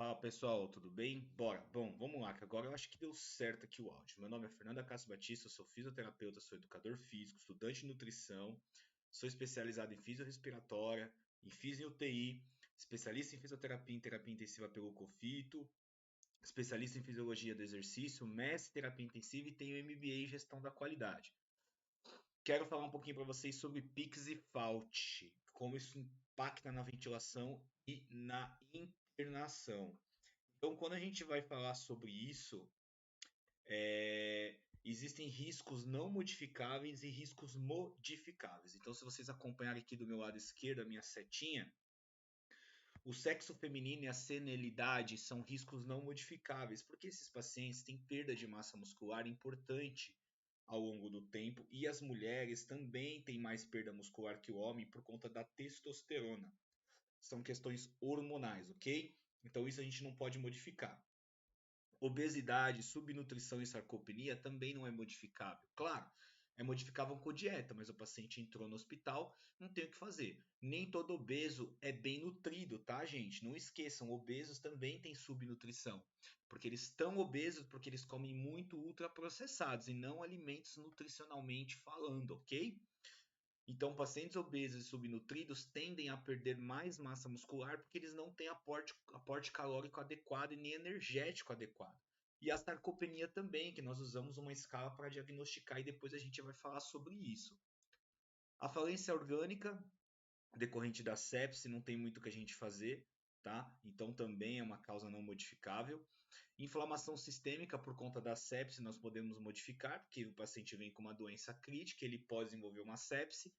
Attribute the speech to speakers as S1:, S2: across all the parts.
S1: Fala pessoal, tudo bem? Bora. Bom, vamos lá, que agora eu acho que deu certo aqui o áudio. Meu nome é Fernanda Castro Batista, eu sou fisioterapeuta, sou educador físico, estudante de nutrição, sou especializado em fisiorrespiratória, em fisio UTI, especialista em fisioterapia e terapia intensiva pelo COFITO, especialista em fisiologia do exercício, mestre em terapia intensiva e tenho MBA em gestão da qualidade. Quero falar um pouquinho para vocês sobre PIX e FAUT, como isso impacta na ventilação e na internação. Então, quando a gente vai falar sobre isso, existem riscos não modificáveis e riscos modificáveis. Então, se vocês acompanharem aqui do meu lado esquerdo a minha setinha, o sexo feminino e a senilidade são riscos não modificáveis, porque esses pacientes têm perda de massa muscular importante ao longo do tempo e as mulheres também têm mais perda muscular que o homem por conta da testosterona. São questões hormonais, ok? Então, isso a gente não pode modificar. Obesidade, subnutrição e sarcopenia também não é modificável. Claro, é modificável com dieta, mas o paciente entrou no hospital, não tem o que fazer. Nem todo obeso é bem nutrido, tá, gente? Não esqueçam, obesos também têm subnutrição. Porque eles estão obesos porque eles comem muito ultraprocessados e não alimentos nutricionalmente falando, ok? Então, pacientes obesos e subnutridos tendem a perder mais massa muscular porque eles não têm aporte calórico adequado e nem energético adequado. E a sarcopenia também, que nós usamos uma escala para diagnosticar e depois a gente vai falar sobre isso. A falência orgânica, decorrente da sepse, não tem muito o que a gente fazer, tá? Então também é uma causa não modificável. Inflamação sistêmica por conta da sepse nós podemos modificar, porque o paciente vem com uma doença crítica, ele pode desenvolver uma sepse.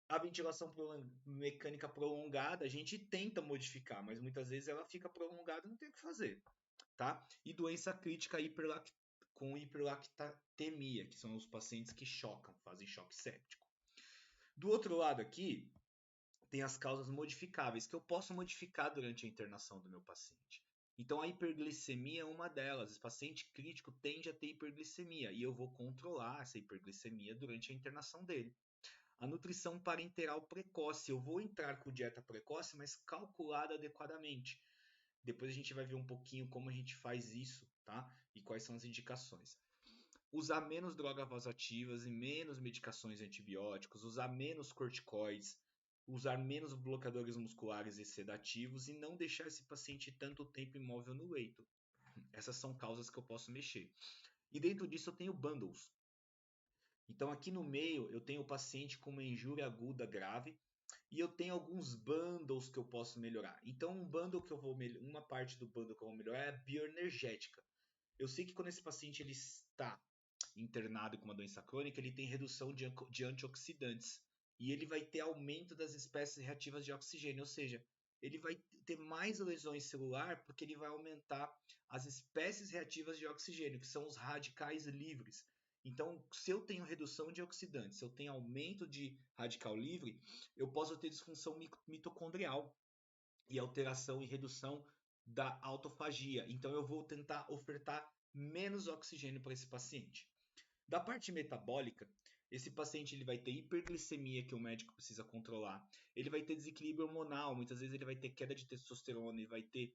S1: A ventilação mecânica prolongada, a gente tenta modificar, mas muitas vezes ela fica prolongada e não tem o que fazer, tá? E doença crítica com hiperlactemia, que são os pacientes que chocam, fazem choque séptico. Do outro lado aqui, tem as causas modificáveis, que eu posso modificar durante a internação do meu paciente. Então, a hiperglicemia é uma delas. O paciente crítico tende a ter hiperglicemia e eu vou controlar essa hiperglicemia durante a internação dele. A nutrição parenteral precoce. Eu vou entrar com dieta precoce, mas calculada adequadamente. Depois a gente vai ver um pouquinho como a gente faz isso, tá? E quais são as indicações. Usar menos drogas vasoativas e menos medicações antibióticos, usar menos corticoides, usar menos bloqueadores musculares e sedativos e não deixar esse paciente tanto tempo imóvel no leito. Essas são causas que eu posso mexer. E dentro disso eu tenho bundles. Então aqui no meio eu tenho o paciente com uma injúria aguda grave e eu tenho alguns bundles que eu posso melhorar. Então uma parte do bundle que eu vou melhorar é a bioenergética. Eu sei que quando esse paciente ele está internado com uma doença crônica, ele tem redução de antioxidantes e ele vai ter aumento das espécies reativas de oxigênio, ou seja, ele vai ter mais lesões celular porque ele vai aumentar as espécies reativas de oxigênio, que são os radicais livres. Então, se eu tenho redução de oxidantes, se eu tenho aumento de radical livre, eu posso ter disfunção mitocondrial e alteração e redução da autofagia. Então, eu vou tentar ofertar menos oxigênio para esse paciente. Da parte metabólica, esse paciente ele vai ter hiperglicemia que o médico precisa controlar. Ele vai ter desequilíbrio hormonal, muitas vezes ele vai ter queda de testosterona, ele vai ter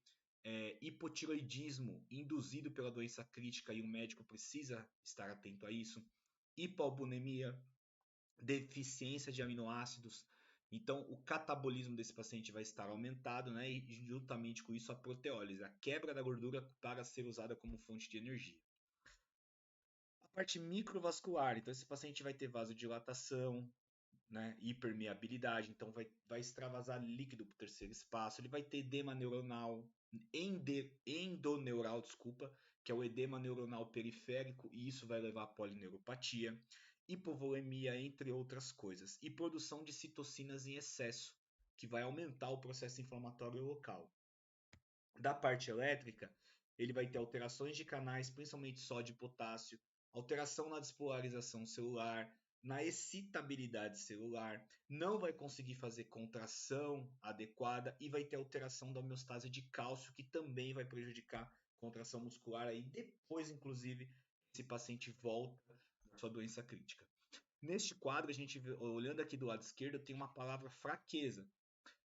S1: hipotiroidismo induzido pela doença crítica e o médico precisa estar atento a isso. Hipoalbuminemia, deficiência de aminoácidos. Então, o catabolismo desse paciente vai estar aumentado, né? E juntamente com isso a proteólise, a quebra da gordura para ser usada como fonte de energia. A parte microvascular, então esse paciente vai ter vasodilatação, né, hipermeabilidade, então vai extravasar líquido para o terceiro espaço, ele vai ter edema neuronal, endoneural, desculpa, que é o edema neuronal periférico, e isso vai levar a polineuropatia, hipovolemia, entre outras coisas, e produção de citocinas em excesso, que vai aumentar o processo inflamatório local. Da parte elétrica, ele vai ter alterações de canais, principalmente sódio e potássio, alteração na despolarização celular, na excitabilidade celular, não vai conseguir fazer contração adequada e vai ter alteração da homeostase de cálcio, que também vai prejudicar a contração muscular. Aí depois, inclusive, esse paciente volta à sua doença crítica. Neste quadro, a gente olhando aqui do lado esquerdo, tem uma palavra fraqueza,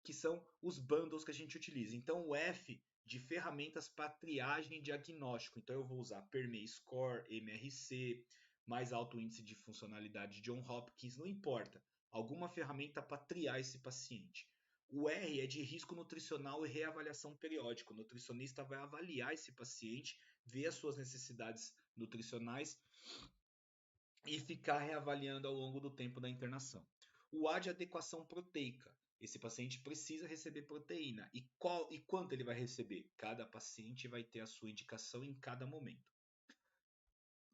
S1: que são os bundles que a gente utiliza. Então, o F de ferramentas para triagem e diagnóstico. Então, eu vou usar PERME Score, MRC, mais alto índice de funcionalidade de John Hopkins, não importa. Alguma ferramenta para triar esse paciente. O R é de risco nutricional e reavaliação periódica. O nutricionista vai avaliar esse paciente, ver as suas necessidades nutricionais e ficar reavaliando ao longo do tempo da internação. O A de adequação proteica. Esse paciente precisa receber proteína. E quanto ele vai receber? Cada paciente vai ter a sua indicação em cada momento.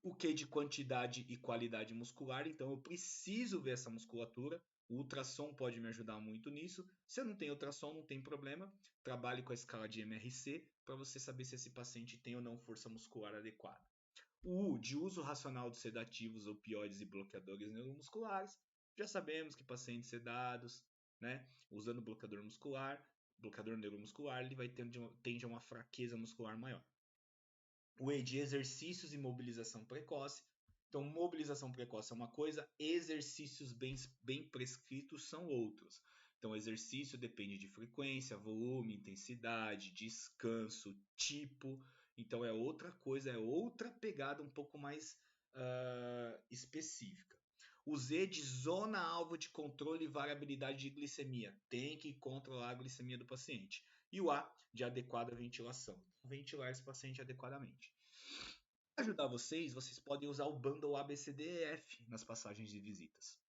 S1: O Q de quantidade e qualidade muscular. Então, eu preciso ver essa musculatura. O ultrassom pode me ajudar muito nisso. Se eu não tenho ultrassom, não tem problema. Trabalhe com a escala de MRC para você saber se esse paciente tem ou não força muscular adequada. O U de uso racional de sedativos, opioides e bloqueadores neuromusculares. Já sabemos que pacientes sedados, né, usando bloqueador neuromuscular, ele vai tende a uma fraqueza muscular maior. O E de exercícios e mobilização precoce. Então, mobilização precoce é uma coisa, exercícios bem prescritos são outros. Então, exercício depende de frequência, volume, intensidade, descanso, tipo. Então, é outra coisa, é outra pegada um pouco mais específica. O Z de zona-alvo de controle e variabilidade de glicemia. Tem que controlar a glicemia do paciente. E o A de adequada ventilação. Ventilar esse paciente adequadamente. Para ajudar vocês podem usar o bundle ABCDEF nas passagens de visitas.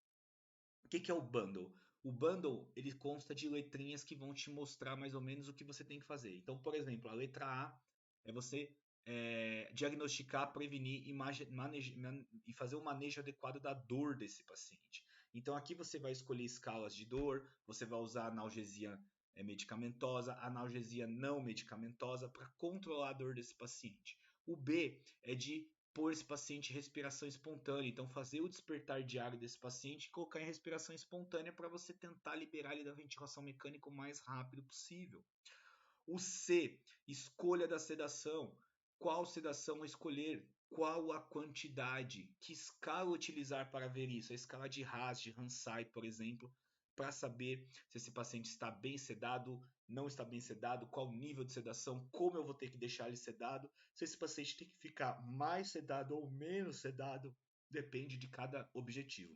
S1: O que é o bundle? O bundle ele consta de letrinhas que vão te mostrar mais ou menos o que você tem que fazer. Então, por exemplo, a letra A é você diagnosticar, prevenir e fazer o manejo adequado da dor desse paciente. Então, aqui você vai escolher escalas de dor, você vai usar analgesia medicamentosa, analgesia não medicamentosa para controlar a dor desse paciente. O B é de pôr esse paciente em respiração espontânea. Então, fazer o despertar diário desse paciente e colocar em respiração espontânea para você tentar liberar ele da ventilação mecânica o mais rápido possível. O C, escolha da sedação. Qual sedação escolher? Qual a quantidade? Que escala utilizar para ver isso? A escala de Haas, de Hansai, por exemplo, para saber se esse paciente está bem sedado, não está bem sedado, qual o nível de sedação, como eu vou ter que deixar ele sedado, se esse paciente tem que ficar mais sedado ou menos sedado, depende de cada objetivo.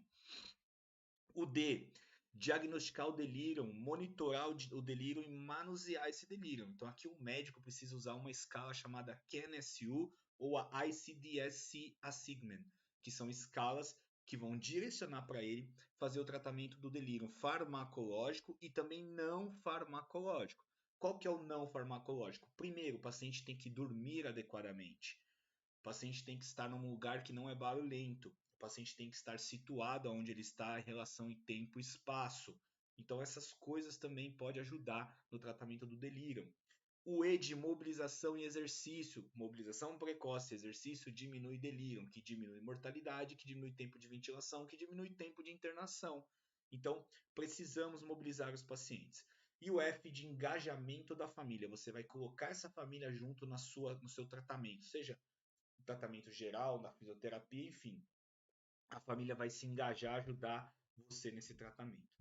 S1: O D, diagnosticar o delírio, monitorar o delírio e manusear esse delírio. Então aqui o médico precisa usar uma escala chamada CAN-SU ou a ICD-10 Assessment, que são escalas que vão direcionar para ele fazer o tratamento do delírio farmacológico e também não farmacológico. Qual que é o não farmacológico? Primeiro, o paciente tem que dormir adequadamente. O paciente tem que estar num lugar que não é barulhento. O paciente tem que estar situado onde ele está em relação em tempo e espaço. Então essas coisas também podem ajudar no tratamento do delírio. O E de mobilização e exercício. Mobilização precoce, exercício diminui delírio, que diminui mortalidade, que diminui tempo de ventilação, que diminui tempo de internação. Então, precisamos mobilizar os pacientes. E o F de engajamento da família. Você vai colocar essa família junto no seu tratamento, seja no tratamento geral, na fisioterapia, enfim. A família vai se engajar, ajudar você nesse tratamento.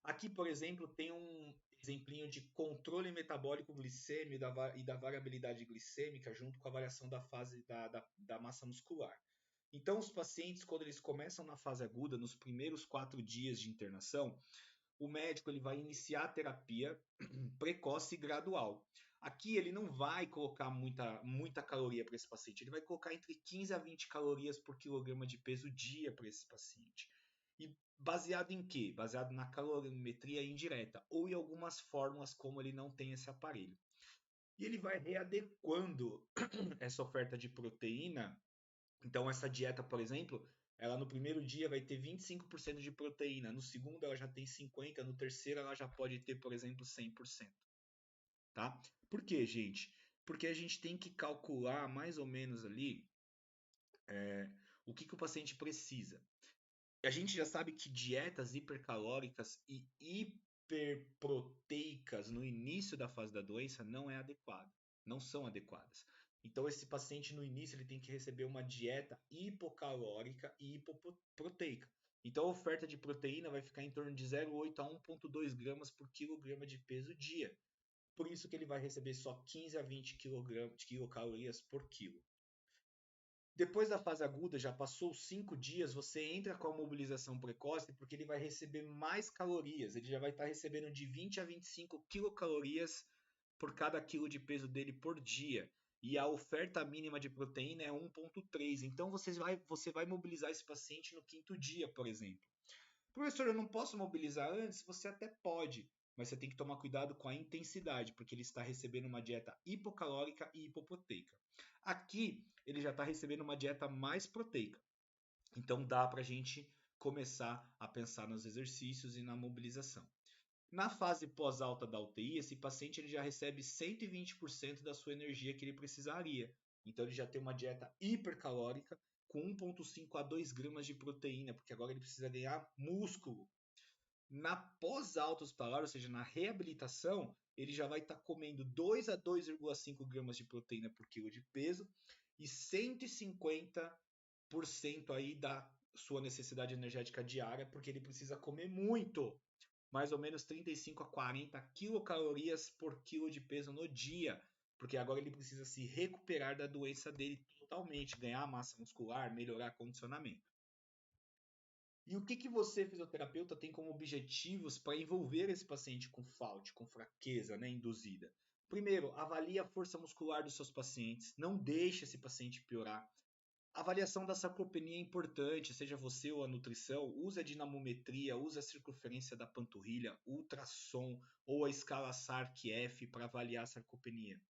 S1: Aqui, por exemplo, tem um exemplinho de controle metabólico glicêmico e da variabilidade glicêmica junto com a variação da fase da massa muscular. Então, os pacientes, quando eles começam na fase aguda, nos primeiros 4 dias de internação, o médico ele vai iniciar a terapia precoce e gradual. Aqui ele não vai colocar muita caloria para esse paciente, ele vai colocar entre 15 a 20 calorias por quilograma de peso dia para esse paciente. E baseado em quê? Baseado na calorimetria indireta ou em algumas fórmulas como ele não tem esse aparelho. E ele vai readequando essa oferta de proteína. Então essa dieta, por exemplo, ela no primeiro dia vai ter 25% de proteína, no segundo ela já tem 50%, no terceiro ela já pode ter, por exemplo, 100%. Tá? Por quê, gente? Porque a gente tem que calcular mais ou menos ali o que o paciente precisa. A gente já sabe que dietas hipercalóricas e hiperproteicas no início da fase da doença não são adequadas. Então esse paciente no início ele tem que receber uma dieta hipocalórica e hipoproteica. Então a oferta de proteína vai ficar em torno de 0,8 a 1,2 gramas por quilograma de peso dia. por isso que ele vai receber só 15 a 20 quilocalorias por quilo. Depois da fase aguda, já passou 5 dias, você entra com a mobilização precoce porque ele vai receber mais calorias. Ele já vai estar recebendo de 20 a 25 quilocalorias por cada quilo de peso dele por dia. E a oferta mínima de proteína é 1,3. Então você vai mobilizar esse paciente no 5º dia, por exemplo. Professor, eu não posso mobilizar antes? Você até pode, mas você tem que tomar cuidado com a intensidade, porque ele está recebendo uma dieta hipocalórica e hipoproteica. Aqui, ele já está recebendo uma dieta mais proteica. Então, dá para a gente começar a pensar nos exercícios e na mobilização. Na fase pós-alta da UTI, esse paciente ele já recebe 120% da sua energia que ele precisaria. Então, ele já tem uma dieta hipercalórica com 1,5 a 2 gramas de proteína, porque agora ele precisa ganhar músculo. Na pós-alta hospitalar, ou seja, na reabilitação, ele já vai estar comendo 2 a 2,5 gramas de proteína por quilo de peso e 150% aí da sua necessidade energética diária, porque ele precisa comer muito, mais ou menos 35 a 40 quilocalorias por quilo de peso no dia, porque agora ele precisa se recuperar da doença dele totalmente, ganhar massa muscular, melhorar condicionamento. E o que você, fisioterapeuta, tem como objetivos para envolver esse paciente com FAUT, com fraqueza, né, induzida? Primeiro, avalie a força muscular dos seus pacientes, não deixe esse paciente piorar. A avaliação da sarcopenia é importante, seja você ou a nutrição, use a dinamometria, use a circunferência da panturrilha, ultrassom ou a escala SARC-F para avaliar a sarcopenia.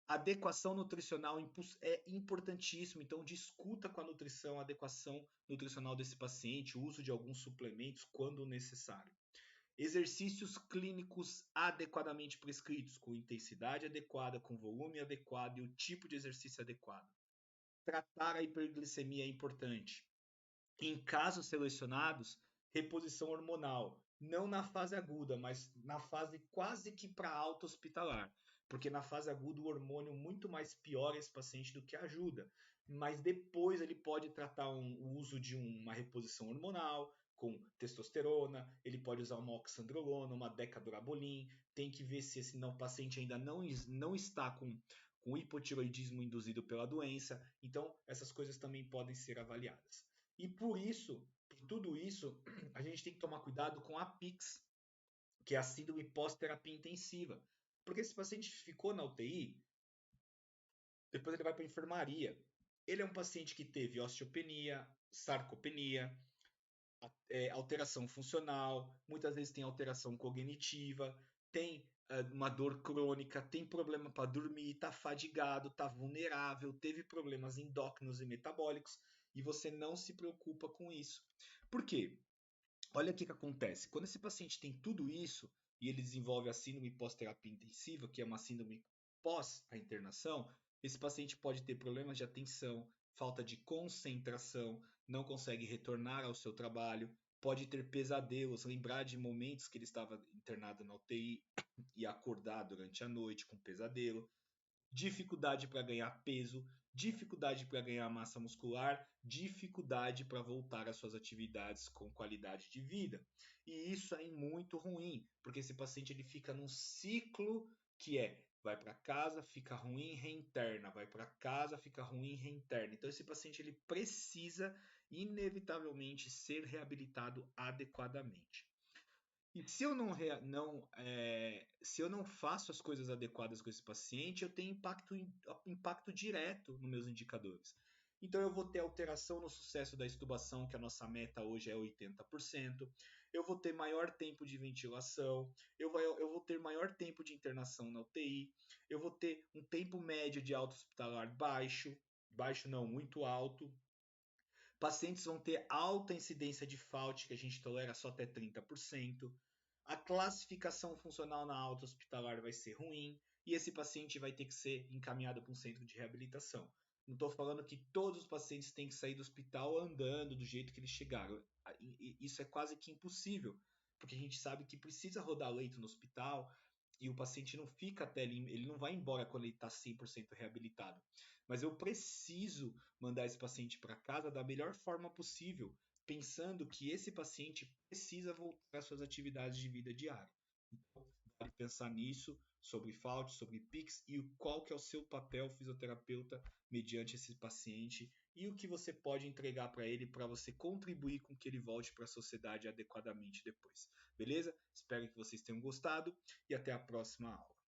S1: Adequação nutricional é importantíssimo, então discuta com a nutrição a adequação nutricional desse paciente, o uso de alguns suplementos quando necessário. Exercícios clínicos adequadamente prescritos, com intensidade adequada, com volume adequado e o tipo de exercício adequado. Tratar a hiperglicemia é importante. Em casos selecionados, reposição hormonal, não na fase aguda, mas na fase quase que para alta hospitalar, porque na fase aguda o hormônio muito mais piora esse paciente do que ajuda, mas depois ele pode tratar o uso de uma reposição hormonal com testosterona, ele pode usar uma oxandrolona, uma decadurabolin, tem que ver se esse paciente ainda não está com hipotiroidismo induzido pela doença, então essas coisas também podem ser avaliadas. E por tudo isso, a gente tem que tomar cuidado com a PIX, que é a síndrome pós-terapia intensiva. Porque esse paciente ficou na UTI, depois ele vai para a enfermaria. Ele é um paciente que teve osteopenia, sarcopenia, alteração funcional, muitas vezes tem alteração cognitiva, tem uma dor crônica, tem problema para dormir, está fadigado, está vulnerável, teve problemas endócrinos e metabólicos, e você não se preocupa com isso. Por quê? Olha o que acontece. Quando esse paciente tem tudo isso e ele desenvolve a síndrome pós-terapia intensiva, que é uma síndrome pós a internação, esse paciente pode ter problemas de atenção, falta de concentração, não consegue retornar ao seu trabalho, pode ter pesadelos, lembrar de momentos que ele estava internado na UTI e acordar durante a noite com pesadelo, dificuldade para ganhar peso, dificuldade para ganhar massa muscular, dificuldade para voltar às suas atividades com qualidade de vida. E isso é muito ruim, porque esse paciente ele fica num ciclo que vai para casa, fica ruim, reinterna, vai para casa, fica ruim, reinterna. Então esse paciente ele precisa inevitavelmente ser reabilitado adequadamente. E se eu se eu não faço as coisas adequadas com esse paciente, eu tenho impacto direto nos meus indicadores. Então eu vou ter alteração no sucesso da extubação, que a nossa meta hoje é 80%. Eu vou ter maior tempo de ventilação, eu vou ter maior tempo de internação na UTI, eu vou ter um tempo médio de alta hospitalar baixo não, muito alto. Pacientes vão ter alta incidência de FAUT, que a gente tolera só até 30%. A classificação funcional na alta hospitalar vai ser ruim e esse paciente vai ter que ser encaminhado para um centro de reabilitação. Não estou falando que todos os pacientes têm que sair do hospital andando do jeito que eles chegaram. Isso é quase que impossível, porque a gente sabe que precisa rodar leito no hospital e o paciente não fica até ele não vai embora quando ele está 100% reabilitado. Mas eu preciso mandar esse paciente para casa da melhor forma possível, pensando que esse paciente precisa voltar às suas atividades de vida diária. Então, vale pensar nisso, sobre FAUT, sobre PIX e qual que é o seu papel fisioterapeuta mediante esse paciente e o que você pode entregar para ele para você contribuir com que ele volte para a sociedade adequadamente depois. Beleza? Espero que vocês tenham gostado e até a próxima aula.